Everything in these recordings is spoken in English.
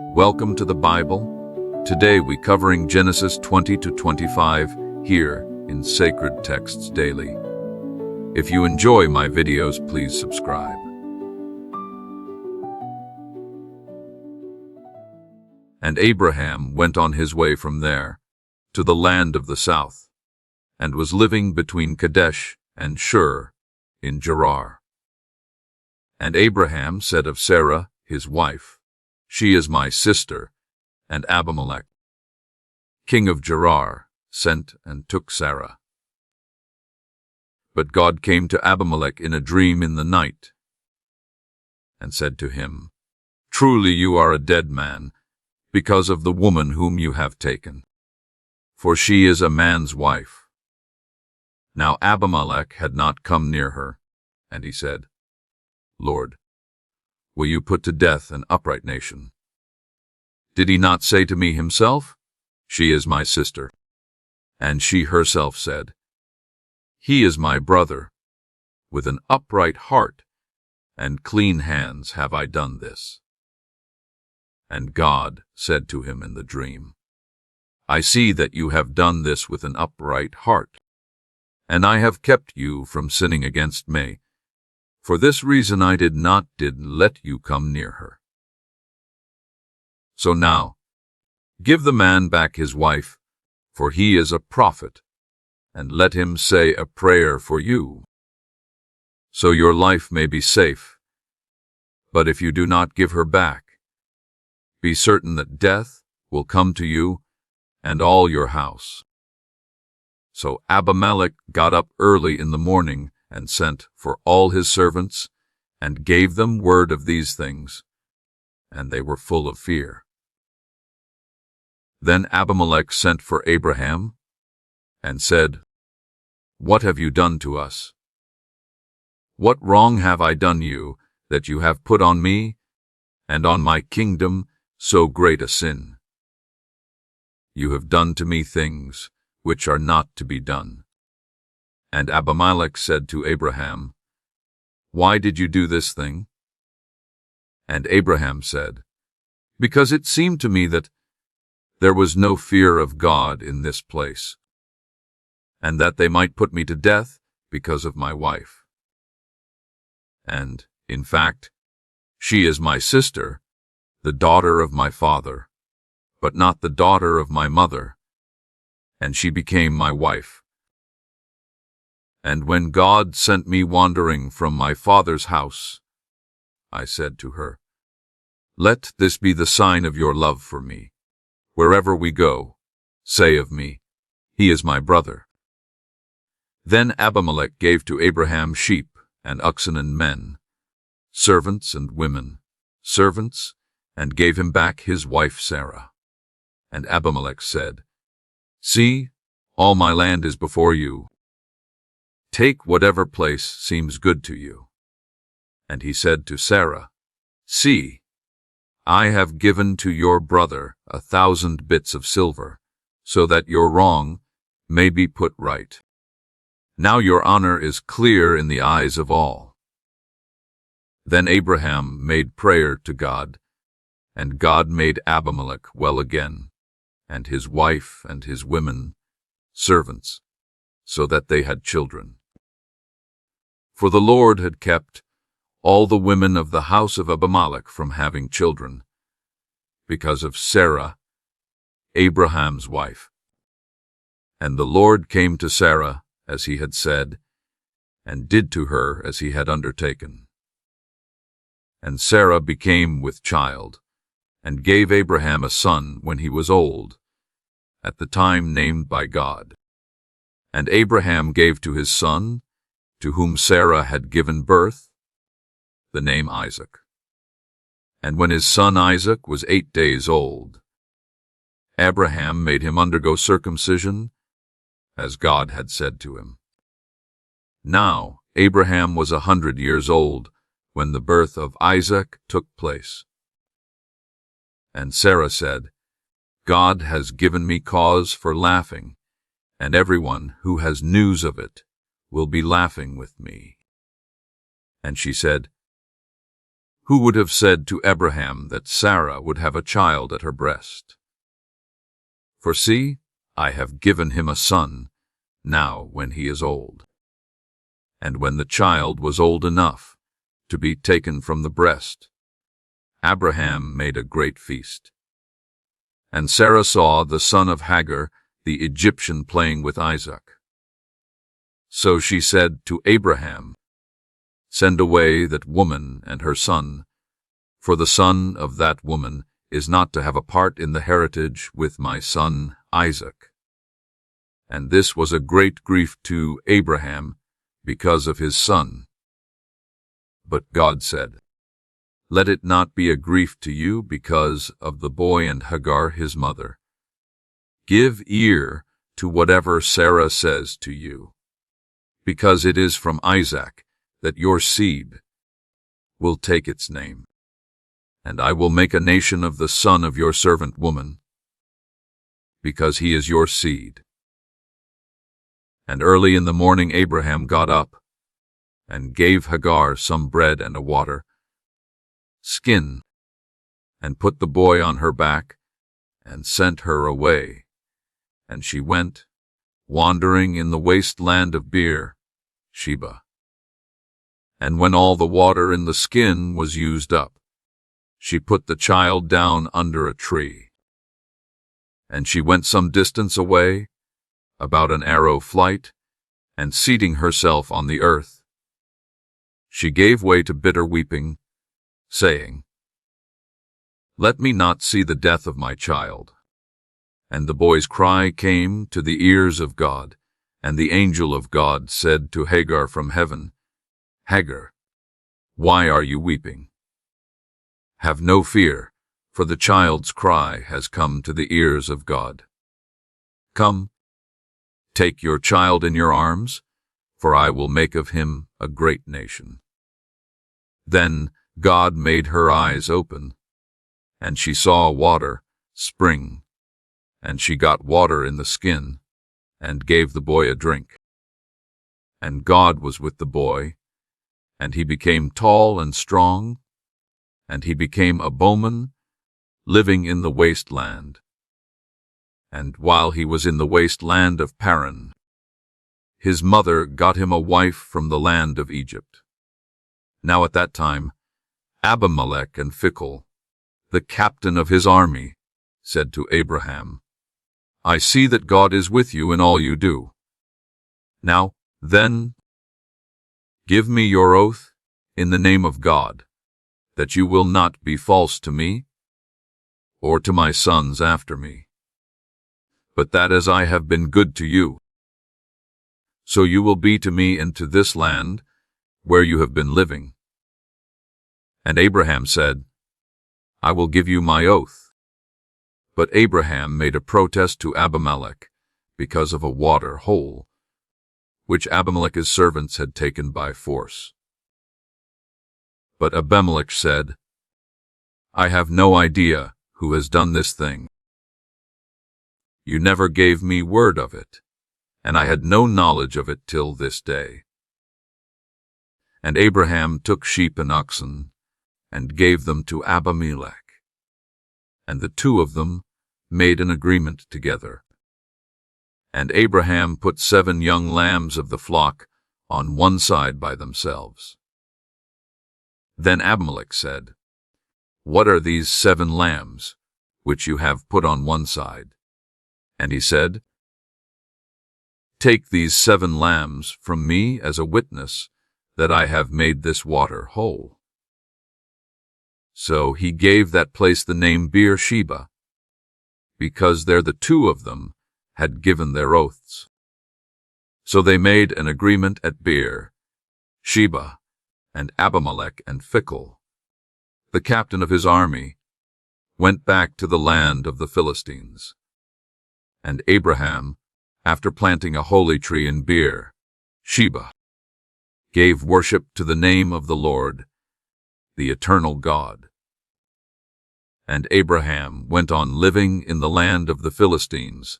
Welcome to the Bible. Today we covering Genesis 20 to 25 here in Sacred Texts Daily. If you enjoy my videos, please subscribe. And Abraham went on his way from there to the land of the south, and was living between Kadesh and Shur in Gerar. And Abraham said of Sarah, his wife, "She is my sister," and Abimelech, king of Gerar, sent and took Sarah. But God came to Abimelech in a dream in the night, and said to him, "Truly you are a dead man, because of the woman whom you have taken, for she is a man's wife." Now Abimelech had not come near her, and he said, "Lord, will you put to death an upright nation? Did he not say to me himself, 'She is my sister'?" And she herself said, "He is my brother. With an upright heart and clean hands have I done this." And God said to him in the dream, "I see that you have done this with an upright heart, and I have kept you from sinning against me. For this reason I did let you come near her. So now, give the man back his wife, for he is a prophet, and let him say a prayer for you, so your life may be safe. But if you do not give her back, be certain that death will come to you and all your house." So Abimelech got up early in the morning and sent for all his servants, and gave them word of these things, and they were full of fear. Then Abimelech sent for Abraham, and said, "What have you done to us? What wrong have I done you, that you have put on me, and on my kingdom, so great a sin? You have done to me things which are not to be done." And Abimelech said to Abraham, "Why did you do this thing?" And Abraham said, "Because it seemed to me that there was no fear of God in this place, and that they might put me to death because of my wife. And, in fact, she is my sister, the daughter of my father, but not the daughter of my mother, and she became my wife. And when God sent me wandering from my father's house, I said to her, 'Let this be the sign of your love for me. Wherever we go, say of me, he is my brother.' Then Abimelech gave to Abraham sheep and oxen and men, servants and women, servants, and gave him back his wife Sarah. And Abimelech said, 'See, all my land is before you. Take whatever place seems good to you.' And he said to Sarah, 'See, I have given to your brother 1,000 bits of silver, so that your wrong may be put right. Now your honor is clear in the eyes of all.' Then Abraham made prayer to God, and God made Abimelech well again, and his wife and his women, servants, so that they had children. For the Lord had kept all the women of the house of Abimelech from having children, because of Sarah, Abraham's wife. And the Lord came to Sarah, as he had said, and did to her as he had undertaken. And Sarah became with child, and gave Abraham a son when he was old, at the time named by God. And Abraham gave to his son, to whom Sarah had given birth, the name Isaac. And when his son Isaac was 8 days old, Abraham made him undergo circumcision, as God had said to him. Now Abraham was 100 years old when the birth of Isaac took place. And Sarah said, "God has given me cause for laughing, and everyone who has news of it will be laughing with me." And she said, Who would have said to Abraham that Sarah would have a child at her breast? For see, I have given him a son, now when he is old. And when the child was old enough to be taken from the breast, Abraham made a great feast. And Sarah saw the son of Hagar, the Egyptian, playing with Isaac. So she said to Abraham, Send away that woman and her son, for the son of that woman is not to have a part in the heritage with my son Isaac. And this was a great grief to Abraham because of his son. But God said, Let it not be a grief to you because of the boy and Hagar his mother. Give ear to whatever Sarah says to you, because it is from Isaac that your seed will take its name. And I will make a nation of the son of your servant woman, because he is your seed. And early in the morning Abraham got up, and gave Hagar some bread and a water skin, and put the boy on her back, and sent her away. And she went, wandering in the waste land of Sheba. And when all the water in the skin was used up, she put the child down under a tree. And she went some distance away, about an arrow flight, and seating herself on the earth, she gave way to bitter weeping, saying, Let me not see the death of my child. And the boy's cry came to the ears of God, and the angel of God said to Hagar from heaven, Hagar, why are you weeping? Have no fear, for the child's cry has come to the ears of God. Come, take your child in your arms, for I will make of him a great nation. Then God made her eyes open, and she saw water spring, and she got water in the skin, and gave the boy a drink. And God was with the boy, and he became tall and strong, and he became a bowman, living in the waste land. And while he was in the waste land of Paran, his mother got him a wife from the land of Egypt. Now at that time, Abimelech and Phicol, the captain of his army, said to Abraham, I see that God is with you in all you do. Now, then, give me your oath in the name of God, that you will not be false to me, or to my sons after me, but that as I have been good to you, so you will be to me and to this land where you have been living. And Abraham said, I will give you my oath. But Abraham made a protest to Abimelech because of a water hole, which Abimelech's servants had taken by force. But Abimelech said, I have no idea who has done this thing. You never gave me word of it, and I had no knowledge of it till this day. And Abraham took sheep and oxen, and gave them to Abimelech. And the two of them made an agreement together. And Abraham put 7 young lambs of the flock on one side by themselves. Then Abimelech said, What are these 7 lambs, which you have put on one side? And he said, Take these 7 lambs from me as a witness that I have made this water whole. So he gave that place the name Beer-sheba, because there the two of them had given their oaths. So they made an agreement at Beer-sheba, and Abimelech and Phicol, the captain of his army, went back to the land of the Philistines. And Abraham, after planting a holy tree in Beer-sheba, gave worship to the name of the Lord, the eternal God. And Abraham went on living in the land of the Philistines,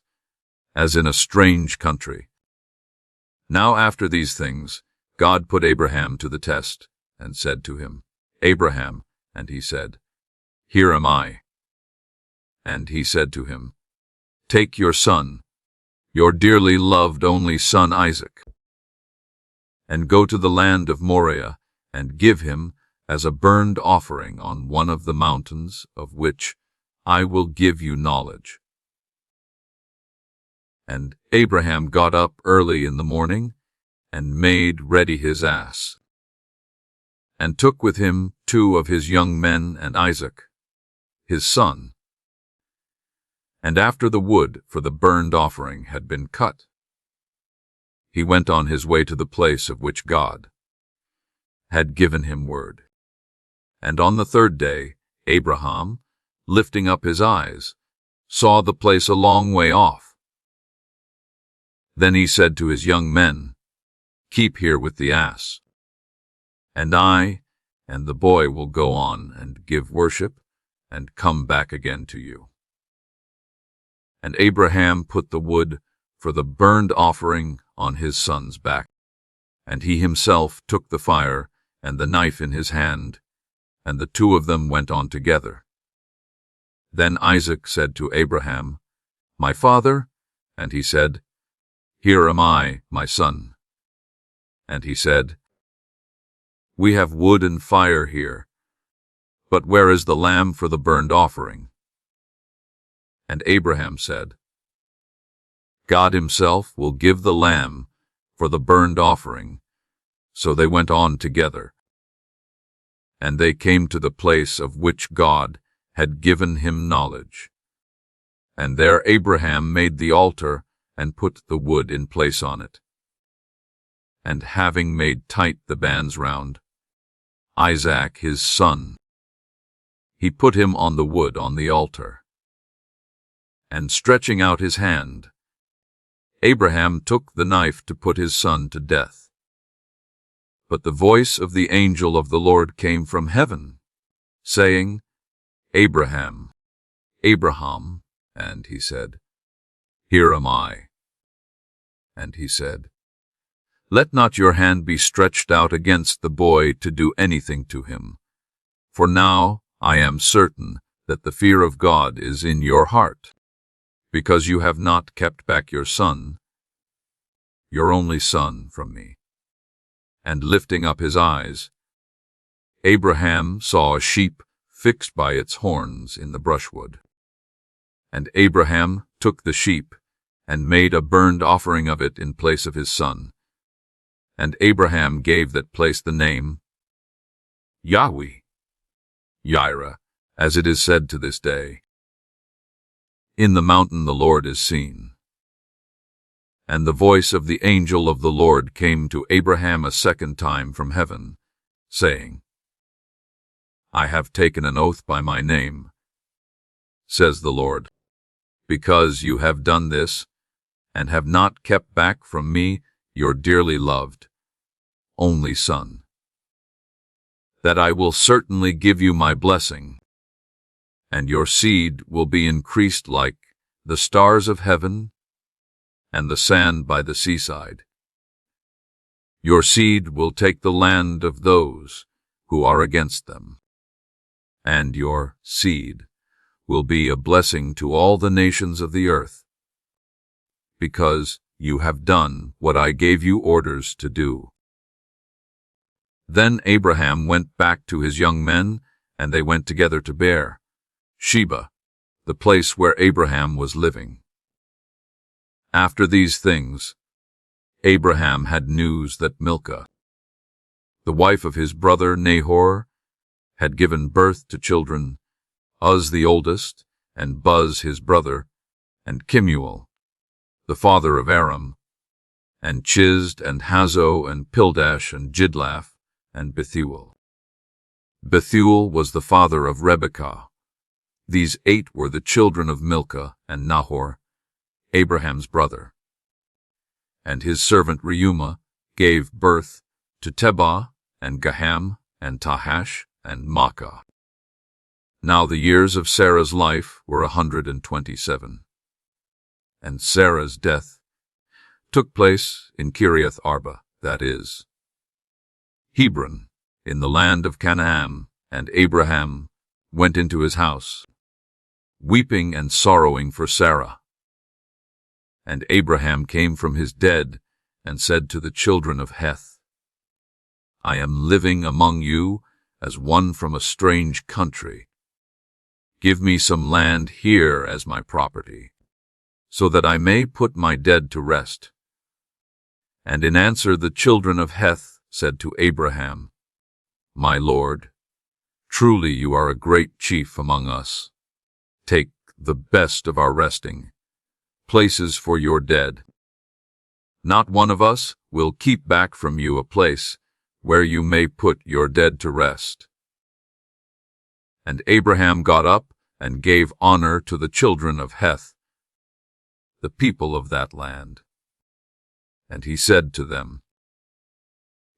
as in a strange country. Now after these things, God put Abraham to the test, and said to him, Abraham, And he said, Here am I. And he said to him, Take your son, your dearly loved only son Isaac, and go to the land of Moriah, and give him as a burnt offering on one of the mountains of which I will give you knowledge. And Abraham got up early in the morning, and made ready his ass, and took with him 2 of his young men and Isaac, his son. And after the wood for the burnt offering had been cut, he went on his way to the place of which God had given him word. And on the 3rd day, Abraham, lifting up his eyes, saw the place a long way off. Then he said to his young men, Keep here with the ass, and I and the boy will go on and give worship, and come back again to you. And Abraham put the wood for the burnt offering on his son's back, and he himself took the fire and the knife in his hand, and the 2 of them went on together. Then Isaac said to Abraham, My father? And he said, Here am I, my son. And he said, We have wood and fire here, but where is the lamb for the burnt offering? And Abraham said, God himself will give the lamb for the burnt offering. So they went on together. And they came to the place of which God had given him knowledge. And there Abraham made the altar and put the wood in place on it. And having made tight the bands round Isaac his son, he put him on the wood on the altar. And stretching out his hand, Abraham took the knife to put his son to death. But the voice of the angel of the Lord came from heaven, saying, Abraham, Abraham. And he said, Here am I. And he said, Let not your hand be stretched out against the boy to do anything to him. For now I am certain that the fear of God is in your heart, because you have not kept back your son, your only son, from me. And lifting up his eyes, Abraham saw a sheep fixed by its horns in the brushwood. And Abraham took the sheep and made a burnt offering of it in place of his son. And Abraham gave that place the name Yahweh, Yireh, as it is said to this day. In the mountain the Lord is seen. And the voice of the angel of the Lord came to Abraham a 2nd time from heaven, saying, I have taken an oath by my name, says the Lord, because you have done this, and have not kept back from me your dearly loved, only son, that I will certainly give you my blessing, and your seed will be increased like the stars of heaven and the sand by the seaside. Your seed will take the land of those who are against them, and your seed will be a blessing to all the nations of the earth, because you have done what I gave you orders to do. Then Abraham went back to his young men, and they went together to Sheba, the place where Abraham was living. After these things, Abraham had news that Milcah, the wife of his brother Nahor, had given birth to children, Uz the oldest, and Buz his brother, and Kemuel, the father of Aram, and Chizd, and Hazo, and Pildash, and Jidlaph, and Bethuel. Bethuel was the father of Rebekah. These 8 were the children of Milcah and Nahor, Abraham's brother. And his servant Reumah gave birth to Tebah, and Gaham, and Tahash, and Maachah. Now the years of Sarah's life were 127. And Sarah's death took place in Kiriath Arba, that is, Hebron, in the land of Canaan, And Abraham went into his house, weeping and sorrowing for Sarah. And Abraham came from his dead and said to the children of Heth, I am living among you as one from a strange country. Give me some land here as my property, so that I may put my dead to rest. And in answer the children of Heth said to Abraham, My lord, truly you are a great chief among us. Take the best of our resting places for your dead. Not one of us will keep back from you a place where you may put your dead to rest. And Abraham got up and gave honor to the children of Heth, the people of that land. And he said to them,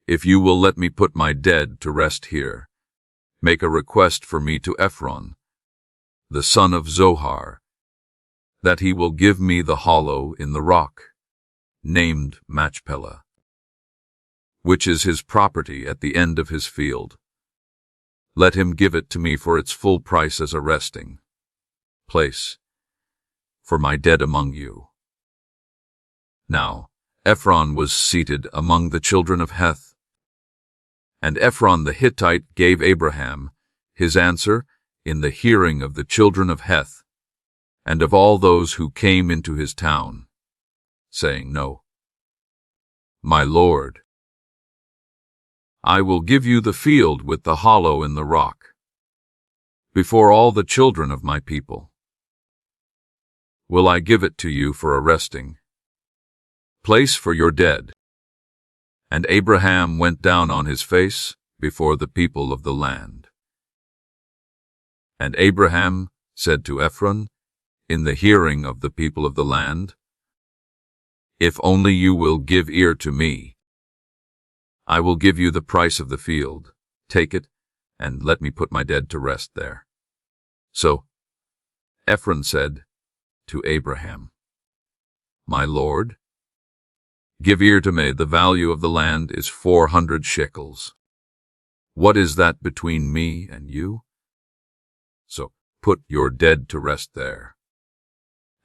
If you will let me put my dead to rest here, make a request for me to Ephron, the son of Zohar, that he will give me the hollow in the rock, named Machpelah, which is his property at the end of his field. Let him give it to me for its full price as a resting place for my dead among you. Now Ephron was seated among the children of Heth, and Ephron the Hittite gave Abraham his answer in the hearing of the children of Heth, and of all those who came into his town, saying, No, my lord, I will give you the field with the hollow in the rock, before all the children of my people. Will I give it to you for a resting place for your dead? And Abraham went down on his face before the people of the land. And Abraham said to Ephron, in the hearing of the people of the land, If only you will give ear to me, I will give you the price of the field. Take it, and let me put my dead to rest there. So Ephron said to Abraham, My lord, give ear to me. The value of the land is 400 shekels. What is that between me and you? So put your dead to rest there.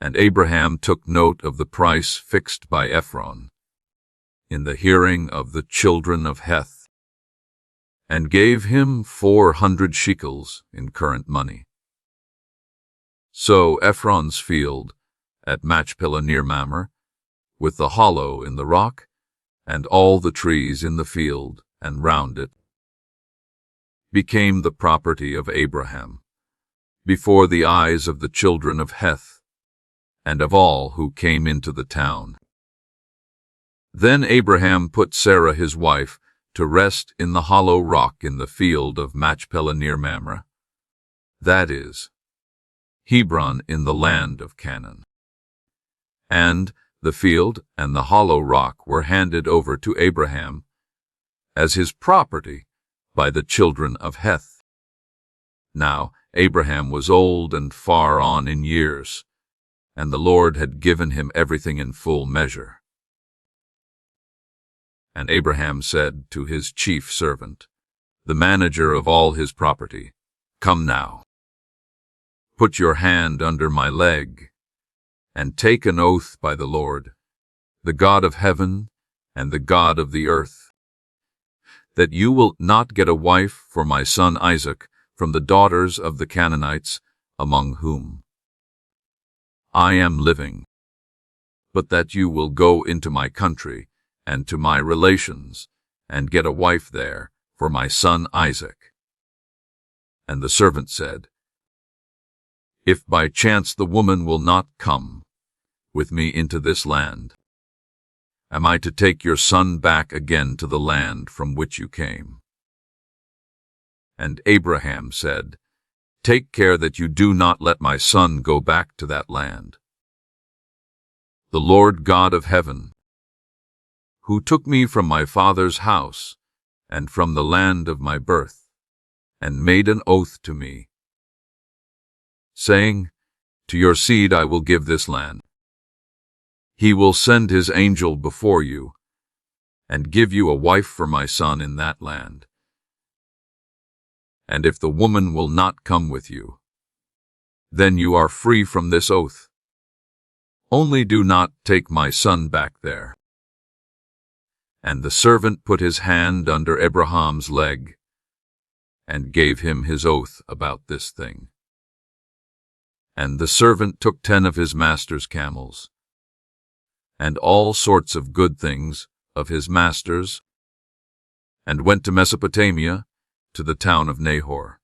And Abraham took note of the price fixed by Ephron in the hearing of the children of Heth, and gave him 400 shekels in current money. So Ephron's field at Machpelah near Mamre, with the hollow in the rock, and all the trees in the field and round it, became the property of Abraham, before the eyes of the children of Heth, and of all who came into the town. Then Abraham put Sarah his wife to rest in the hollow rock in the field of Machpelah near Mamre, that is, Hebron in the land of Canaan. And the field and the hollow rock were handed over to Abraham as his property by the children of Heth. Now Abraham was old and far on in years, and the Lord had given him everything in full measure. And Abraham said to his chief servant, the manager of all his property, Come now, put your hand under my leg, and take an oath by the Lord, the God of heaven and the God of the earth, that you will not get a wife for my son Isaac from the daughters of the Canaanites among whom I am living, but that you will go into my country and to my relations, and get a wife there for my son Isaac. And the servant said, If by chance the woman will not come with me into this land, am I to take your son back again to the land from which you came? And Abraham said, Take care that you do not let my son go back to that land. The Lord God of heaven, who took me from my father's house and from the land of my birth, and made an oath to me, saying, To your seed I will give this land. He will send his angel before you, and give you a wife for my son in that land. And if the woman will not come with you, then you are free from this oath. Only do not take my son back there." And the servant put his hand under Abraham's leg and gave him his oath about this thing. And the servant took 10 of his master's camels, and all sorts of good things of his master's, and went to Mesopotamia, to the town of Nahor.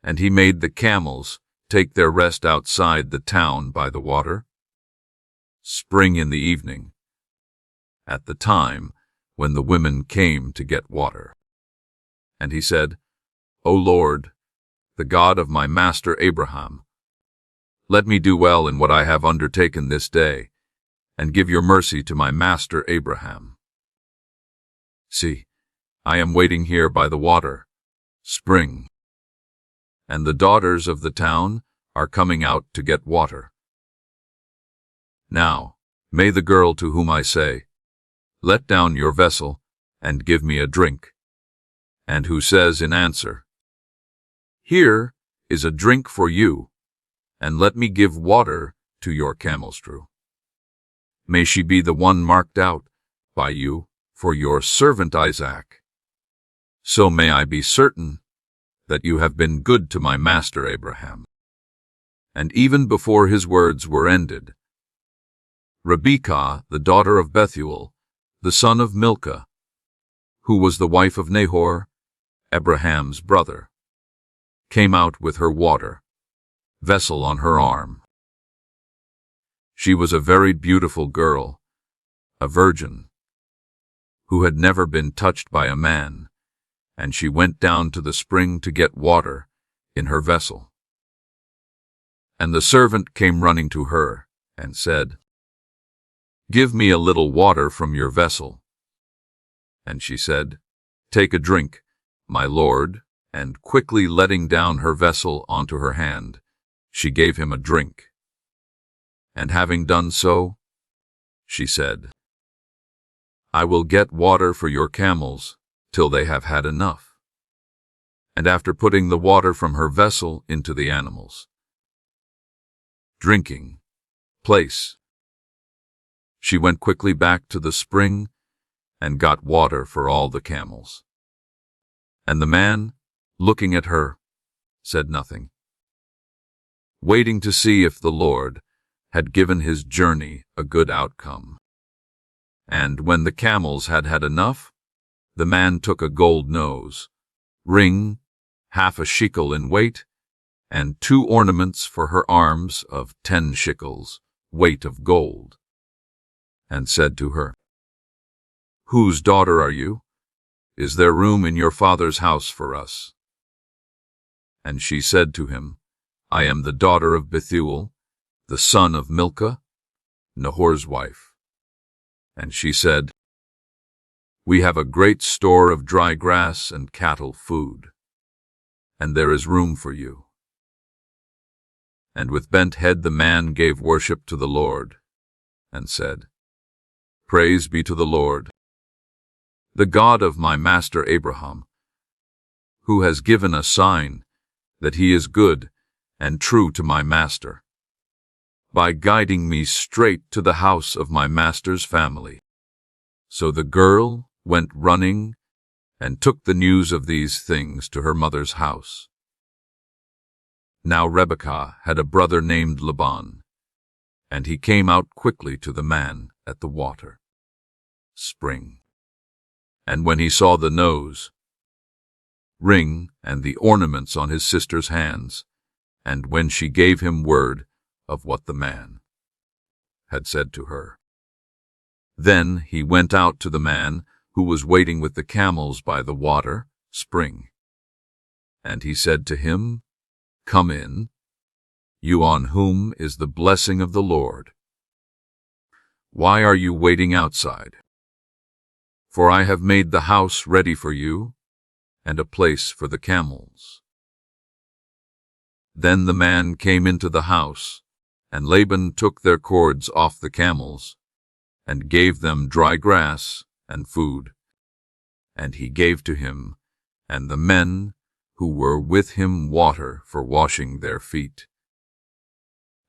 And he made the camels take their rest outside the town by the water, spring in the evening, at the time when the women came to get water. And he said, "O Lord, the God of my master Abraham, let me do well in what I have undertaken this day, and give your mercy to my master Abraham. See, I am waiting here by the water, spring, and the daughters of the town are coming out to get water. Now, may the girl to whom I say, 'Let down your vessel and give me a drink,' and who says in answer, 'Here is a drink for you, and let me give water to your camel strew,' may she be the one marked out by you for your servant Isaac. So may I be certain that you have been good to my master Abraham." And even before his words were ended, Rebekah, the daughter of Bethuel, the son of Milcah, who was the wife of Nahor, Abraham's brother, came out with her water vessel on her arm. She was a very beautiful girl, a virgin, who had never been touched by a man, and she went down to the spring to get water in her vessel. And the servant came running to her and said, "Give me a little water from your vessel." And she said, "Take a drink, my lord," and quickly letting down her vessel onto her hand, she gave him a drink. And having done so, she said, "I will get water for your camels till they have had enough." And after putting the water from her vessel into the animals' drinking place, she went quickly back to the spring and got water for all the camels. And the man, looking at her, said nothing, waiting to see if the Lord had given his journey a good outcome. And when the camels had had enough, the man took a gold nose, ring, 1/2 shekel in weight, and 2 ornaments for her arms of 10 shekels, weight of gold, and said to her, "Whose daughter are you? Is there room in your father's house for us?" And she said to him, "I am the daughter of Bethuel, the son of Milcah, Nahor's wife." And she said, "We have a great store of dry grass and cattle food, and there is room for you." And with bent head the man gave worship to the Lord, and said, "Praise be to the Lord, the God of my master Abraham, who has given a sign that he is good and true to my master, by guiding me straight to the house of my master's family." So the girl went running and took the news of these things to her mother's house. Now Rebekah had a brother named Laban, and he came out quickly to the man at the water spring. And when he saw the nose, ring, and the ornaments on his sister's hands, and when she gave him word of what the man had said to her, then he went out to the man who was waiting with the camels by the water spring. And he said to him, "Come in, you on whom is the blessing of the Lord. Why are you waiting outside? For I have made the house ready for you, and a place for the camels." Then the man came into the house, and Laban took their cords off the camels, and gave them dry grass and food. And he gave to him and the men who were with him water for washing their feet.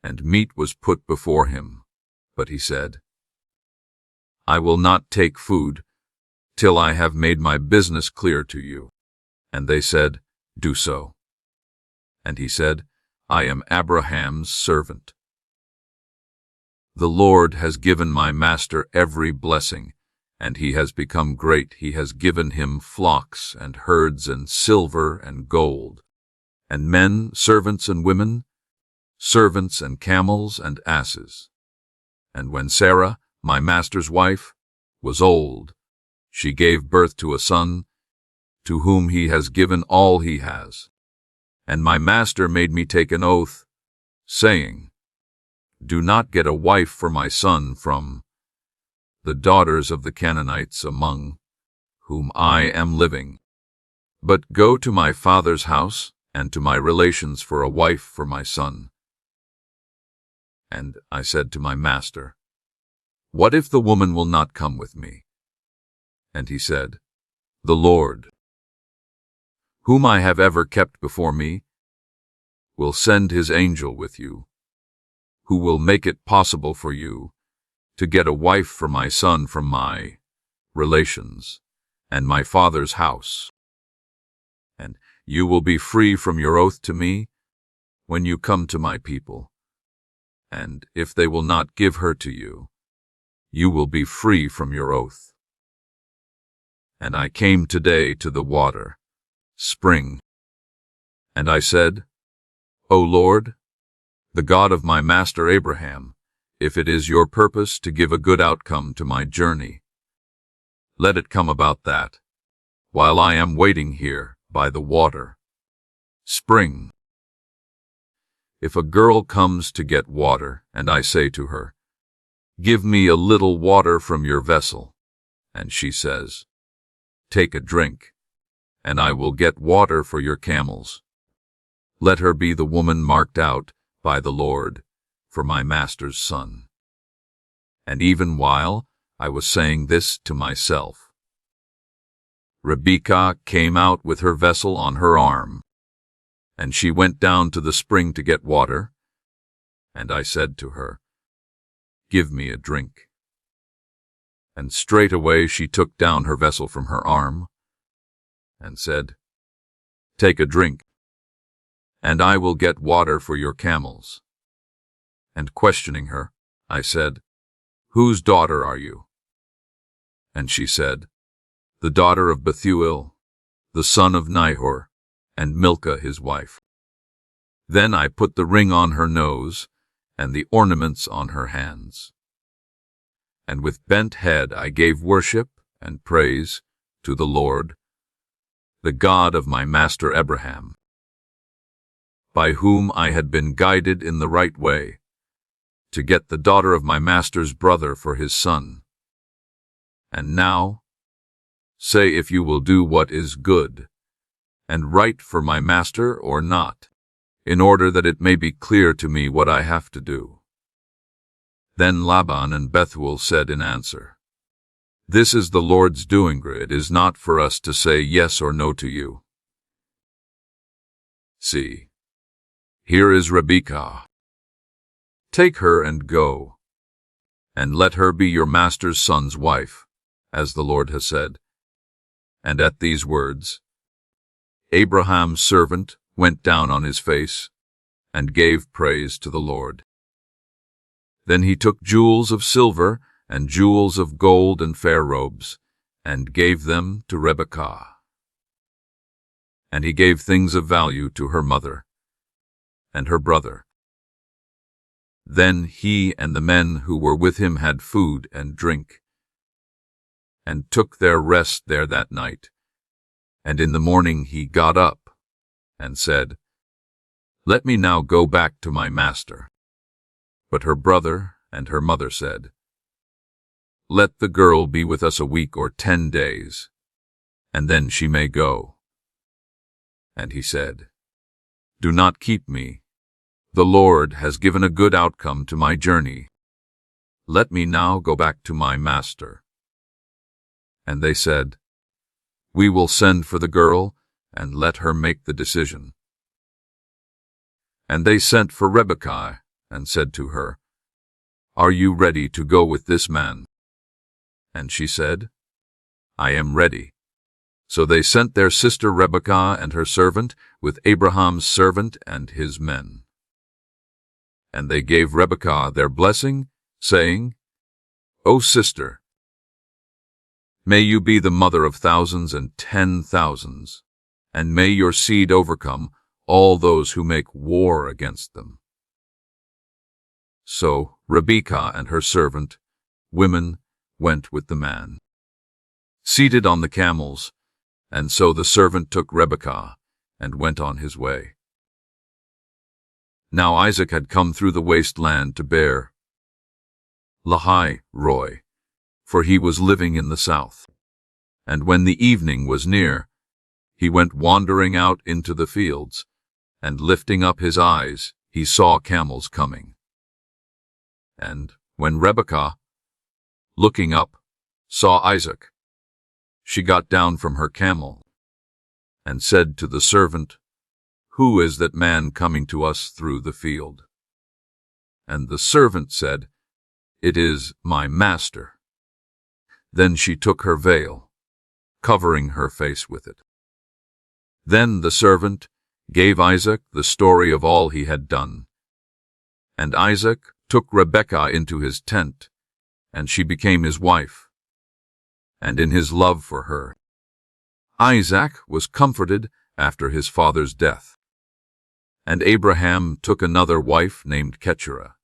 And meat was put before him, but he said, I will not take food till I have made my business clear to you. And they said, Do so. And he said, I am Abraham's servant. The Lord has given my master every blessing, and he has become great. He has given him flocks and herds and silver and gold, and men, servants and women, servants and camels and asses. And when Sarah, my master's wife, was old, she gave birth to a son, to whom he has given all he has. And my master made me take an oath, saying, Do not get a wife for my son from the daughters of the Canaanites among whom I am living, but go to my father's house and to my relations for a wife for my son. And I said to my master, What if the woman will not come with me? And he said, The Lord, whom I have ever kept before me, will send his angel with you, who will make it possible for you to get a wife for my son from my relations and my father's house. And you will be free from your oath to me when you come to my people. And if they will not give her to you, you will be free from your oath. And I came today to the water, spring, and I said, O Lord, the God of my master Abraham, if it is your purpose to give a good outcome to my journey, let it come about that, while I am waiting here by the water, spring. If a girl comes to get water, and I say to her, Give me a little water from your vessel, and she says, Take a drink, and I will get water for your camels, let her be the woman marked out by the Lord for my master's son. And even while I was saying this to myself, Rebekah came out with her vessel on her arm, and she went down to the spring to get water, and I said to her, Give me a drink. And straightway she took down her vessel from her arm, and said, Take a drink, and I will get water for your camels. And questioning her, I said, Whose daughter are you? And she said, The daughter of Bethuel, the son of Nahor, and Milcah his wife. Then I put the ring on her nose, and the ornaments on her hands. And with bent head I gave worship and praise to the Lord, the God of my master Abraham, by whom I had been guided in the right way, to get the daughter of my master's brother for his son. And now, say if you will do what is good and right for my master or not, in order that it may be clear to me what I have to do. Then Laban and Bethuel said in answer, This is the Lord's doing. It is not for us to say yes or no to you. See, here is Rebekah. Take her and go, and let her be your master's son's wife, as the Lord has said. And at these words, Abraham's servant went down on his face and gave praise to the Lord. Then he took jewels of silver and jewels of gold and fair robes, and gave them to Rebekah. And he gave things of value to her mother and her brother. Then he and the men who were with him had food and drink, and took their rest there that night. And in the morning he got up and said, Let me now go back to my master. But her brother and her mother said, Let the girl be with us a week or 10 days, and then she may go. And he said, Do not keep me. The Lord has given a good outcome to my journey. Let me now go back to my master. And they said, We will send for the girl, and let her make the decision. And they sent for Rebekah and said to her, "Are you ready to go with this man?" And she said, "I am ready." So they sent their sister Rebekah and her servant with Abraham's servant and his men. And they gave Rebekah their blessing, saying, "O sister, may you be the mother of thousands and 10,000s, and may your seed overcome all those who make war against them." So Rebekah and her servant, women, went with the man, seated on the camels, and so the servant took Rebekah and went on his way. Now Isaac had come through the waste land to Beer Lahai Roi, for he was living in the south. And when the evening was near, he went wandering out into the fields, and lifting up his eyes, he saw camels coming. And when Rebekah, looking up, saw Isaac, she got down from her camel, and said to the servant, "Who is that man coming to us through the field?" And the servant said, "It is my master." Then she took her veil, covering her face with it. Then the servant gave Isaac the story of all he had done. And Isaac took Rebekah into his tent, and she became his wife. And in his love for her, Isaac was comforted after his father's death. And Abraham took another wife named Keturah.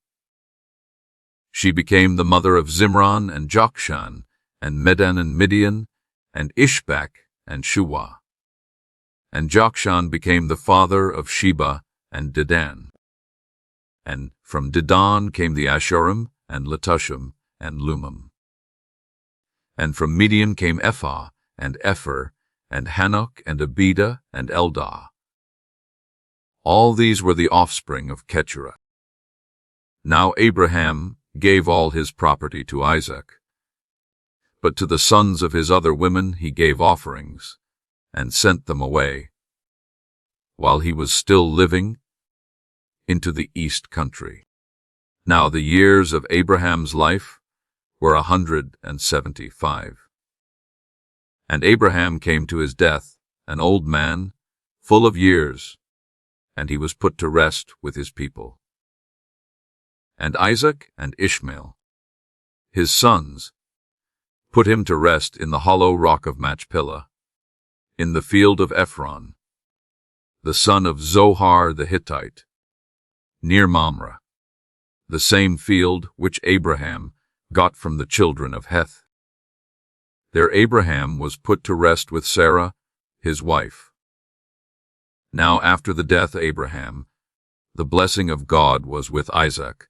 She became the mother of Zimran and Jokshan, and Medan and Midian, and Ishbak and Shuah. And Jokshan became the father of Sheba and Dedan. And from Dedan came the Ashurim and Letushim and Lumim. And from Midian came Ephah and Epher and Hanok and Abida and Eldah. All these were the offspring of Keturah. Now Abraham gave all his property to Isaac, but to the sons of his other women he gave offerings, and sent them away, while he was still living, into the east country. Now the years of Abraham's life were 175. And Abraham came to his death, an old man, full of years, and he was put to rest with his people. And Isaac and Ishmael, his sons, put him to rest in the hollow rock of Machpelah, in the field of Ephron, the son of Zohar the Hittite, near Mamre, the same field which Abraham got from the children of Heth. There Abraham was put to rest with Sarah, his wife. Now after the death of Abraham, the blessing of God was with Isaac,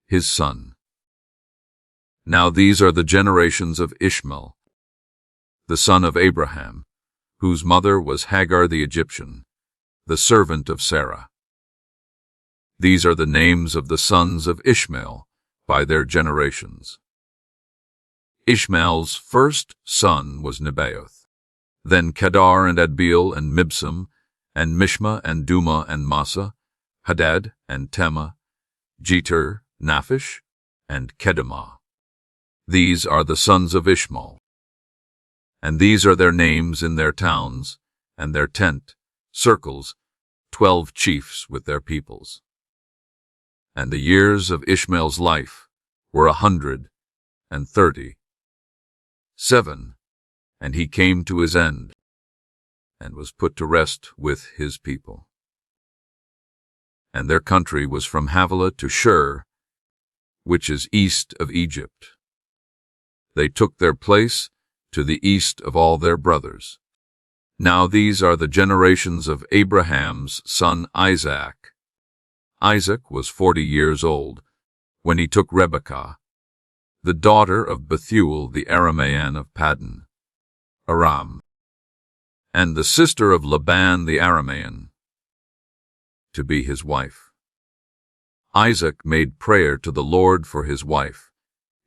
his son. Now these are the generations of Ishmael, the son of Abraham, whose mother was Hagar the Egyptian, the servant of Sarah. These are the names of the sons of Ishmael by their generations. Ishmael's first son was Nebaioth, then Kedar and Adbeel and Mibsam, and Mishma and Duma and Massa, Hadad and Tema, Jeter, Naphish, and Kedemah. These are the sons of Ishmael. And these are their names in their towns, and their tent, circles, 12 chiefs with their peoples. And the years of Ishmael's life were 137, and he came to his end, and was put to rest with his people. And their country was from Havilah to Shur, which is east of Egypt. They took their place to the east of all their brothers. Now these are the generations of Abraham's son Isaac. Isaac was 40 years old when he took Rebekah, the daughter of Bethuel the Aramaean of Paddan, Aram, and the sister of Laban the Aramaean, to be his wife. Isaac made prayer to the Lord for his wife,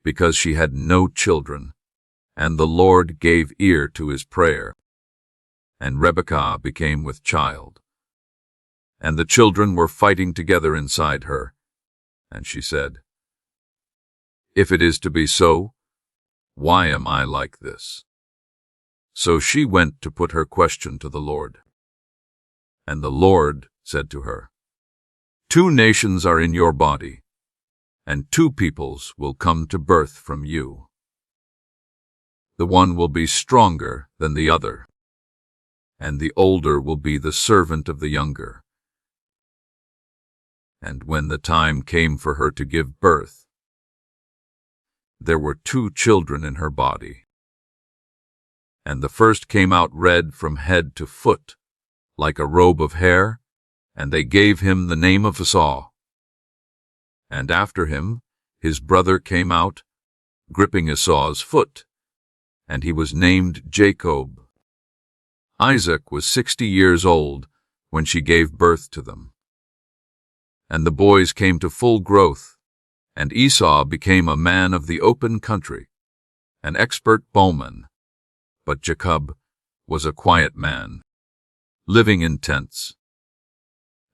because she had no children, and the Lord gave ear to his prayer. and Rebekah became with child. And the children were fighting together inside her, and she said, "If it is to be so, why am I like this?" So she went to put her question to the Lord. And the Lord said to her, "Two nations are in your body, and two peoples will come to birth from you. The one will be stronger than the other, and the older will be the servant of the younger." And when the time came for her to give birth, there were two children in her body. And the first came out red from head to foot, like a robe of hair, and they gave him the name of Esau. And after him, his brother came out, gripping Esau's foot, and he was named Jacob. Isaac was 60 years old when she gave birth to them. And the boys came to full growth, and Esau became a man of the open country, an expert bowman, but Jacob was a quiet man, living in tents.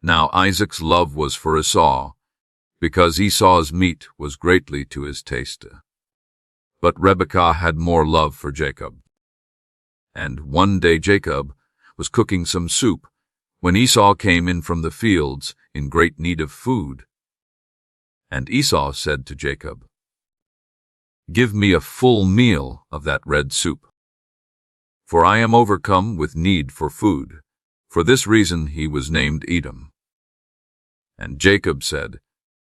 Now Isaac's love was for Esau, because Esau's meat was greatly to his taste. But Rebekah had more love for Jacob. And one day Jacob was cooking some soup when Esau came in from the fields in great need of food. And Esau said to Jacob, "Give me a full meal of that red soup, for I am overcome with need for food." For this reason he was named Edom. And Jacob said,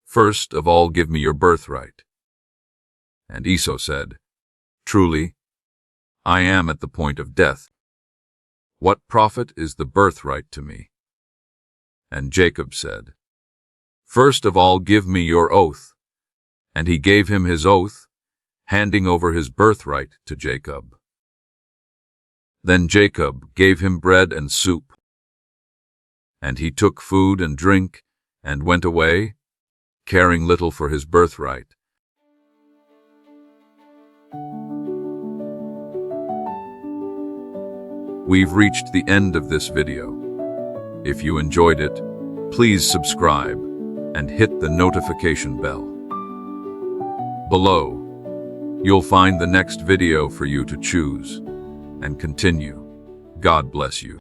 "First of all give me your birthright." And Esau said, "Truly, I am at the point of death. What profit is the birthright to me?" And Jacob said, "First of all give me your oath." And he gave him his oath, handing over his birthright to Jacob. Then Jacob gave him bread and soup. And he took food and drink and went away, caring little for his birthright. We've reached the end of this video. If you enjoyed it, please subscribe and hit the notification bell. Below, you'll find the next video for you to choose and continue. God bless you.